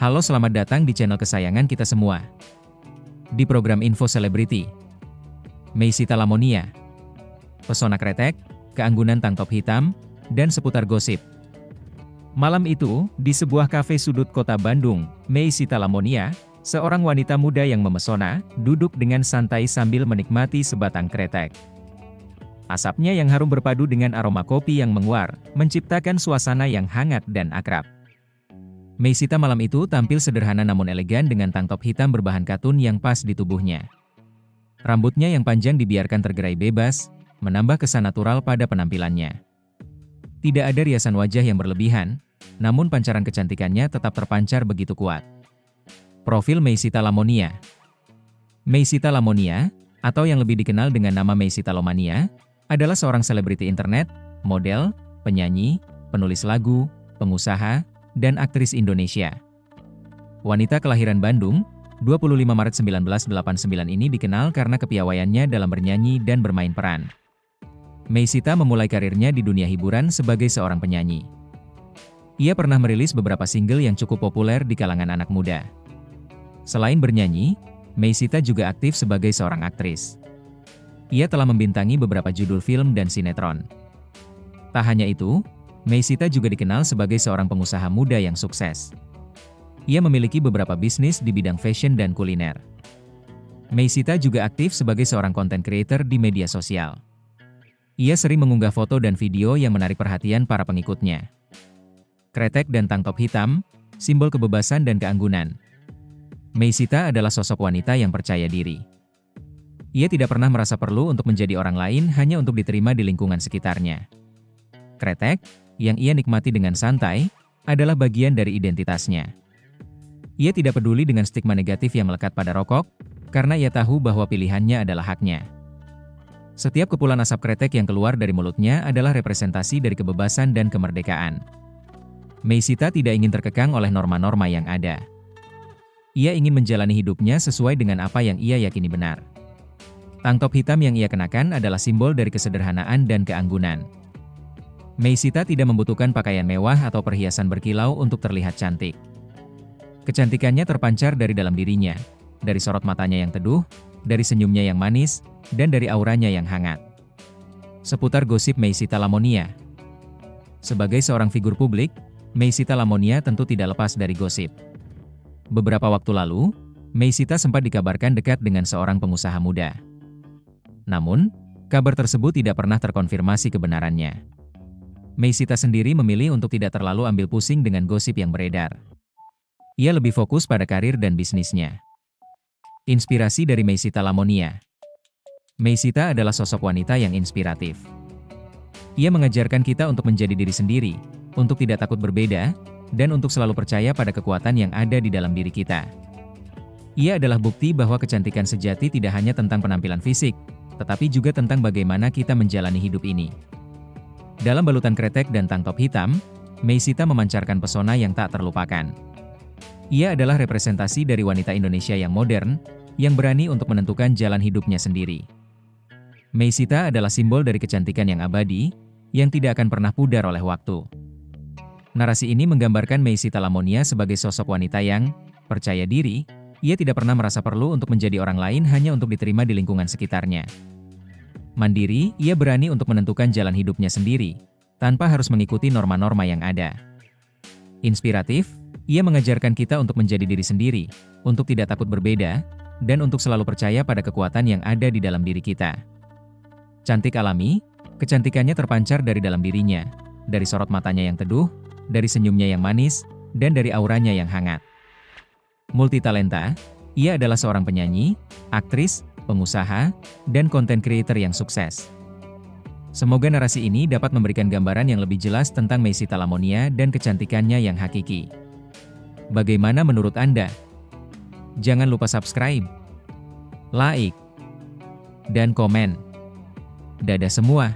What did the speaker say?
Halo, selamat datang di channel kesayangan kita semua. Di program Info Selebriti, Meisita Lamonia, pesona kretek, keanggunan tank top hitam, dan seputar gosip. Malam itu, di sebuah kafe sudut kota Bandung, Meisita Lamonia, seorang wanita muda yang memesona, duduk dengan santai sambil menikmati sebatang kretek. Asapnya yang harum berpadu dengan aroma kopi yang menguar, menciptakan suasana yang hangat dan akrab. Meisita malam itu tampil sederhana namun elegan dengan tank top hitam berbahan katun yang pas di tubuhnya. Rambutnya yang panjang dibiarkan tergerai bebas, menambah kesan natural pada penampilannya. Tidak ada riasan wajah yang berlebihan, namun pancaran kecantikannya tetap terpancar begitu kuat. Profil Meisita Lamonia. Meisita Lamonia, atau yang lebih dikenal dengan nama Meisita Lomania, adalah seorang selebriti internet, model, penyanyi, penulis lagu, pengusaha, dan aktris Indonesia. Wanita kelahiran Bandung, 25 Maret 1989 ini dikenal karena kepiawaiannya dalam bernyanyi dan bermain peran. Meisita memulai karirnya di dunia hiburan sebagai seorang penyanyi. Ia pernah merilis beberapa single yang cukup populer di kalangan anak muda. Selain bernyanyi, Meisita juga aktif sebagai seorang aktris. Ia telah membintangi beberapa judul film dan sinetron. Tak hanya itu, Meisita juga dikenal sebagai seorang pengusaha muda yang sukses. Ia memiliki beberapa bisnis di bidang fashion dan kuliner. Meisita juga aktif sebagai seorang content creator di media sosial. Ia sering mengunggah foto dan video yang menarik perhatian para pengikutnya. Kretek dan tank top hitam, simbol kebebasan dan keanggunan. Meisita adalah sosok wanita yang percaya diri. Ia tidak pernah merasa perlu untuk menjadi orang lain hanya untuk diterima di lingkungan sekitarnya. Kretek, yang ia nikmati dengan santai, adalah bagian dari identitasnya. Ia tidak peduli dengan stigma negatif yang melekat pada rokok, karena ia tahu bahwa pilihannya adalah haknya. Setiap kepulan asap kretek yang keluar dari mulutnya adalah representasi dari kebebasan dan kemerdekaan. Meisita tidak ingin terkekang oleh norma-norma yang ada. Ia ingin menjalani hidupnya sesuai dengan apa yang ia yakini benar. Tank top hitam yang ia kenakan adalah simbol dari kesederhanaan dan keanggunan. Meisita tidak membutuhkan pakaian mewah atau perhiasan berkilau untuk terlihat cantik. Kecantikannya terpancar dari dalam dirinya, dari sorot matanya yang teduh, dari senyumnya yang manis, dan dari auranya yang hangat. Seputar gosip Meisita Lamonia. Sebagai seorang figur publik, Meisita Lamonia tentu tidak lepas dari gosip. Beberapa waktu lalu, Meisita sempat dikabarkan dekat dengan seorang pengusaha muda. Namun, kabar tersebut tidak pernah terkonfirmasi kebenarannya. Meisita sendiri memilih untuk tidak terlalu ambil pusing dengan gosip yang beredar. Ia lebih fokus pada karir dan bisnisnya. Inspirasi dari Meisita Lamonia. Meisita adalah sosok wanita yang inspiratif. Ia mengajarkan kita untuk menjadi diri sendiri, untuk tidak takut berbeda, dan untuk selalu percaya pada kekuatan yang ada di dalam diri kita. Ia adalah bukti bahwa kecantikan sejati tidak hanya tentang penampilan fisik, tetapi juga tentang bagaimana kita menjalani hidup ini. Dalam balutan kretek dan tank top hitam, Meisita memancarkan pesona yang tak terlupakan. Ia adalah representasi dari wanita Indonesia yang modern, yang berani untuk menentukan jalan hidupnya sendiri. Meisita adalah simbol dari kecantikan yang abadi, yang tidak akan pernah pudar oleh waktu. Narasi ini menggambarkan Meisita Lamonia sebagai sosok wanita yang percaya diri. Ia tidak pernah merasa perlu untuk menjadi orang lain hanya untuk diterima di lingkungan sekitarnya. Mandiri, ia berani untuk menentukan jalan hidupnya sendiri, tanpa harus mengikuti norma-norma yang ada. Inspiratif, ia mengajarkan kita untuk menjadi diri sendiri, untuk tidak takut berbeda, dan untuk selalu percaya pada kekuatan yang ada di dalam diri kita. Cantik alami, kecantikannya terpancar dari dalam dirinya, dari sorot matanya yang teduh, dari senyumnya yang manis, dan dari auranya yang hangat. Multitalenta, ia adalah seorang penyanyi, aktris, pengusaha, dan content creator yang sukses. Semoga narasi ini dapat memberikan gambaran yang lebih jelas tentang Meisita Lamonia dan kecantikannya yang hakiki. Bagaimana menurut Anda? Jangan lupa subscribe, like, dan komen. Dadah semua!